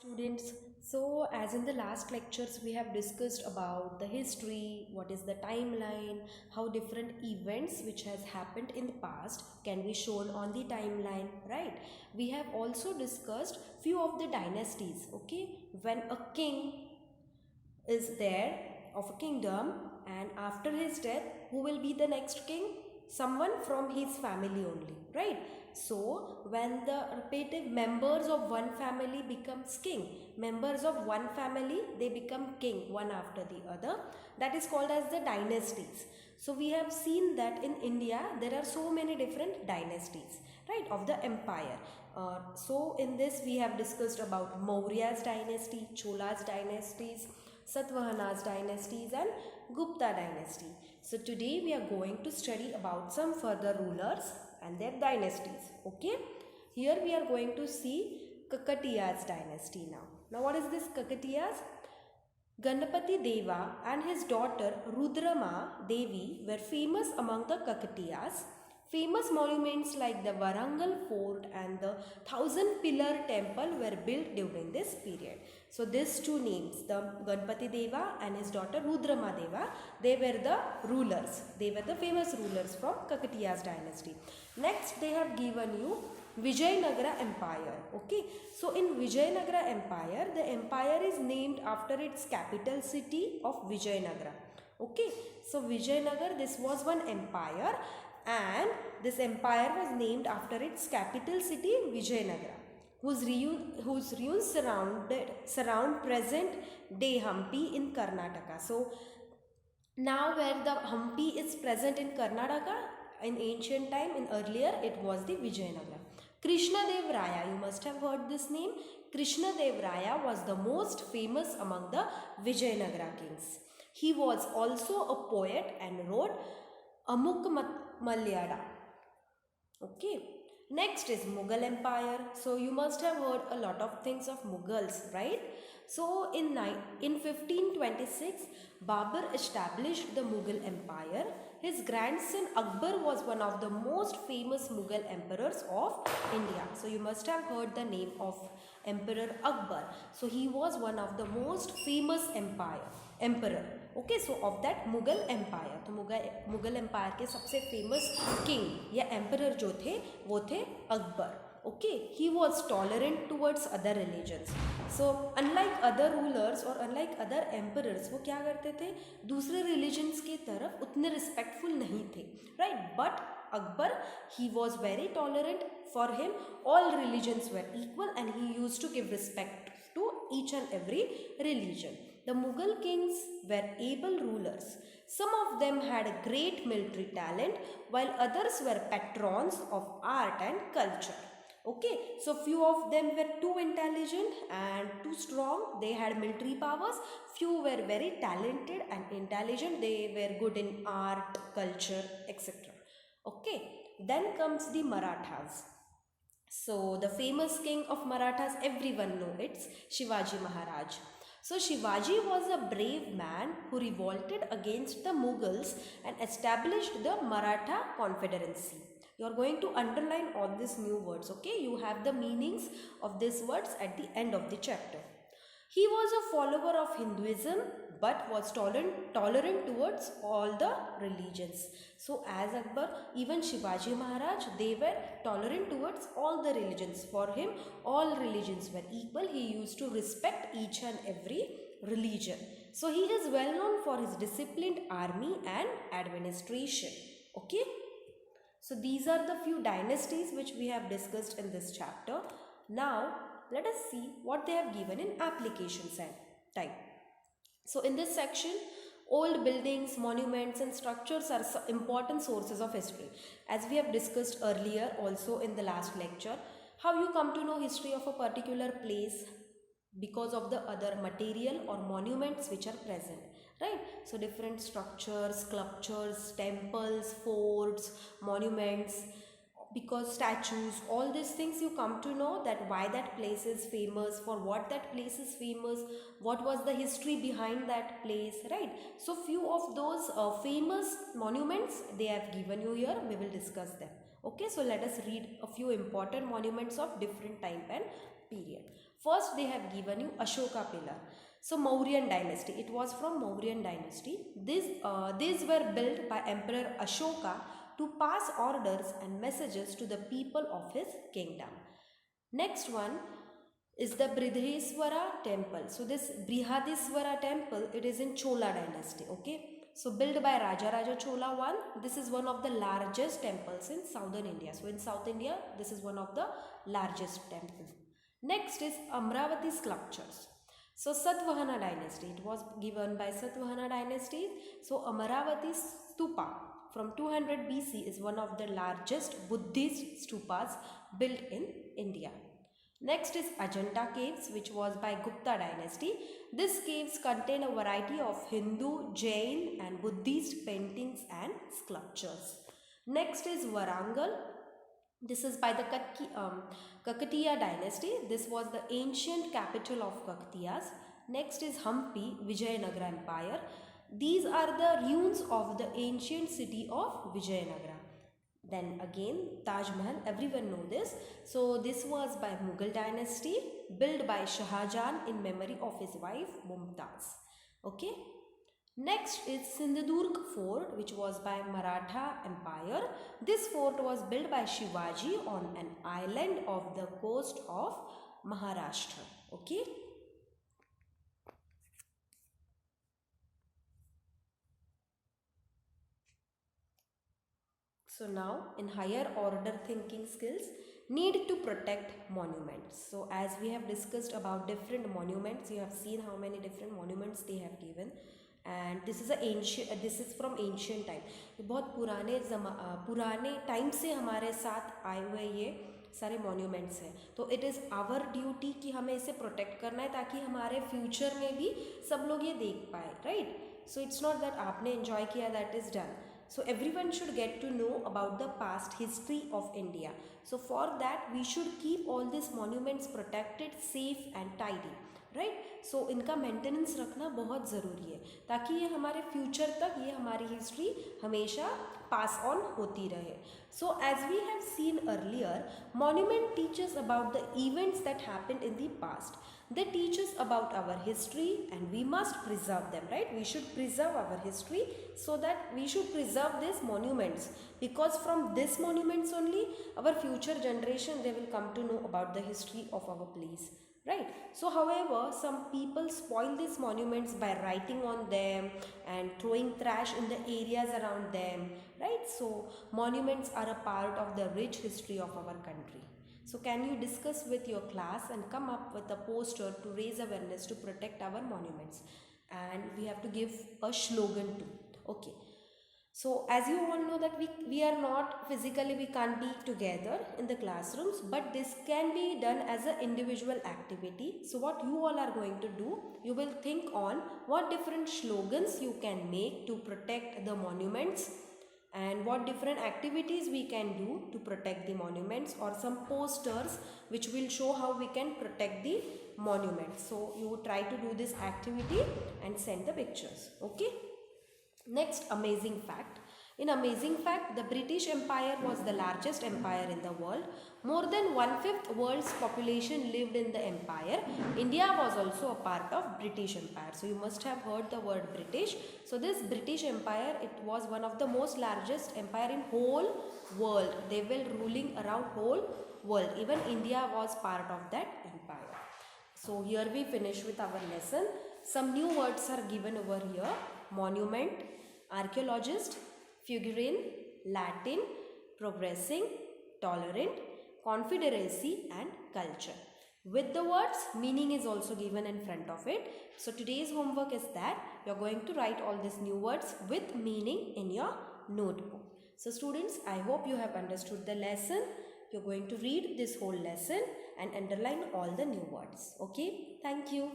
Students, so as in the last lectures we have discussed about the history, what is the timeline, how different events which has happened in the past can be shown on the timeline, right? We have also discussed few of the dynasties, okay? When a king is there of a kingdom, and after his death who will be the next king? Someone from his family only, right? So when the repetitive members of one family becomes king, members of one family, they become king one after the other, that is called as the dynasties. So we have seen that in India there are so many different dynasties, right, of the empire. So in this we have discussed about Maurya's dynasty, Chola's dynasties, Satvahana's dynasties and Gupta dynasty. So today we are going to study about some further rulers and their dynasties. Okay. Here we are going to see Kakatiya's dynasty now. Now what is this Kakatiya's? Ganapati Deva and his daughter Rudrama Devi were famous among the Kakatiyas. Famous monuments like the Varangal Fort and the Thousand Pillar Temple were built during this period. So these two names, the Ganapati Deva and his daughter Rudrama Deva, they were the rulers. They were the famous rulers from Kakatiya's dynasty. Next they have given you Vijayanagara Empire. Okay, so in Vijayanagara Empire, the empire is named after its capital city of Vijayanagara. Okay, so Vijayanagar, this was one empire, and this empire was named after its capital city Vijayanagara, whose ruins surround present day Hampi in Karnataka. So now where the Hampi is present in Karnataka, in ancient time, in earlier, it was the Vijayanagara. Krishnadev Raya, you must have heard this name. Krishnadev Raya was the most famous among the Vijayanagara kings. He was also a poet and wrote Amuk Malyada. Okay. Next is Mughal Empire. So you must have heard a lot of things of Mughals, right? So in 1526, Babur established the Mughal Empire. His grandson Akbar was one of the most famous Mughal emperors of India. So you must have heard the name of Emperor Akbar. So he was one of the most famous emperor. Okay, so of that Mughal Empire. तो Mughal empire के सबसे famous king या emperor जो थे वो थे Akbar. Okay, he was tolerant towards other religions. So unlike other rulers और unlike other emperors, वो क्या करते थे, दूसरे religions की तरफ उतने respectful नहीं थे, right? But Akbar, he was very tolerant. For him all religions were equal and he used to give respect to each and every religion. The Mughal kings were able rulers. Some of them had a great military talent while others were patrons of art and culture. Okay, so few of them were too intelligent and too strong. They had military powers. Few were very talented and intelligent. They were good in art, culture, etc. Okay, then comes the Marathas. So the famous king of Marathas, everyone know, it's Shivaji Maharaj. So Shivaji was a brave man who revolted against the Mughals and established the Maratha Confederacy. You are going to underline all these new words, okay? You have the meanings of these words at the end of the chapter. He was a follower of Hinduism but was tolerant towards all the religions. So as Akbar, even Shivaji Maharaj, they were tolerant towards all the religions. For him, all religions were equal. He used to respect each and every religion. So he is well known for his disciplined army and administration. Okay. So these are the few dynasties which we have discussed in this chapter. Now let us see what they have given in applications and type. So in this section, old buildings, monuments and structures are important sources of history. As we have discussed earlier also in the last lecture, how you come to know history of a particular place because of the other material or monuments which are present, right? So different structures, sculptures, temples, forts, monuments, because statues, all these things you come to know that why that place is famous, for what that place is famous, what was the history behind that place, right? So few of those famous monuments they have given you here, we will discuss them. Okay, so let us read a few important monuments of different time and period. First they have given you Ashoka pillar. So Mauryan dynasty, it was from Mauryan dynasty. These were built by Emperor Ashoka to pass orders and messages to the people of his kingdom. Next one is the Brihadiswara temple. So this Brihadiswara temple, it is in Chola dynasty, okay. So built by Raja Chola I. This is one of the largest temples in southern India. So in South India, this is one of the largest temples. Next is Amravati sculptures. So Satvahana dynasty, it was given by Satvahana dynasty. So Amaravati stupa from 200 BC is one of the largest Buddhist stupas built in India. Next is Ajanta caves, which was by Gupta dynasty. These caves contain a variety of Hindu, Jain and Buddhist paintings and sculptures. Next is Varangal. This is by the Kakatiya dynasty. This was the ancient capital of Kakatiyas. Next is Hampi, Vijayanagara Empire. These are the ruins of the ancient city of Vijayanagara. Then again Taj Mahal, everyone know this. So this was by Mughal dynasty, built by Shah Jahan in memory of his wife Mumtaz. Okay. Next is Sindhudurg fort, which was by Maratha Empire. This fort was built by Shivaji on an island of the coast of Maharashtra. Okay. So now in higher order thinking skills, need to protect monuments. So as we have discussed about different monuments, you have seen how many different monuments they have given. And this is this is from ancient time. ये बहुत पुराने time से हमारे साथ आए हुए ये सारे मॉन्यूमेंट्स हैं. तो इट इज़ आवर ड्यूटी कि हमें इसे प्रोटेक्ट करना है ताकि हमारे फ्यूचर में भी सब लोग ये देख पाए, right. So it's not that आपने एंजॉय किया that is done. So everyone should get to know about the past history of India. So for that we should keep all these monuments protected, safe and tidy, right. So इनका maintenance रखना बहुत ज़रूरी है ताकि ये हमारे future तक ये हमारी हिस्ट्री हमेशा पास ऑन होती रहे. So as we have seen earlier, monument teaches about the events that happened in the past. They teach us about our history and we must preserve them, right. We should preserve our history, so that we should preserve these monuments, because from these monuments only our future generation, they will come to know about the history of our place, right. So however, some people spoil these monuments by writing on them and throwing trash in the areas around them, right. So monuments are a part of the rich history of our country. So can you discuss with your class and come up with a poster to raise awareness to protect our monuments? And we have to give a slogan too. Okay. So as you all know that we are not physically, we can't be together in the classrooms, but this can be done as an individual activity. So what you all are going to do, you will think on what different slogans you can make to protect the monuments, and what different activities we can do to protect the monuments, or some posters which will show how we can protect the monuments. So you try to do this activity and send the pictures. Okay. Next, amazing fact. In amazing fact, the British Empire was the largest empire in the world. More than 1/5 world's population lived in the empire. India was also a part of British Empire. So you must have heard the word British. So this British Empire, it was one of the most largest empire in whole world. They were ruling around whole world. Even India was part of that empire. So here we finish with our lesson. Some new words are given over here. Monument, archaeologist, figurine, Latin, progressing, tolerant, confederacy and culture. With the words, meaning is also given in front of it. So today's homework is that you are going to write all these new words with meaning in your notebook. So students, I hope you have understood the lesson. You're going to read this whole lesson and underline all the new words. Okay, thank you.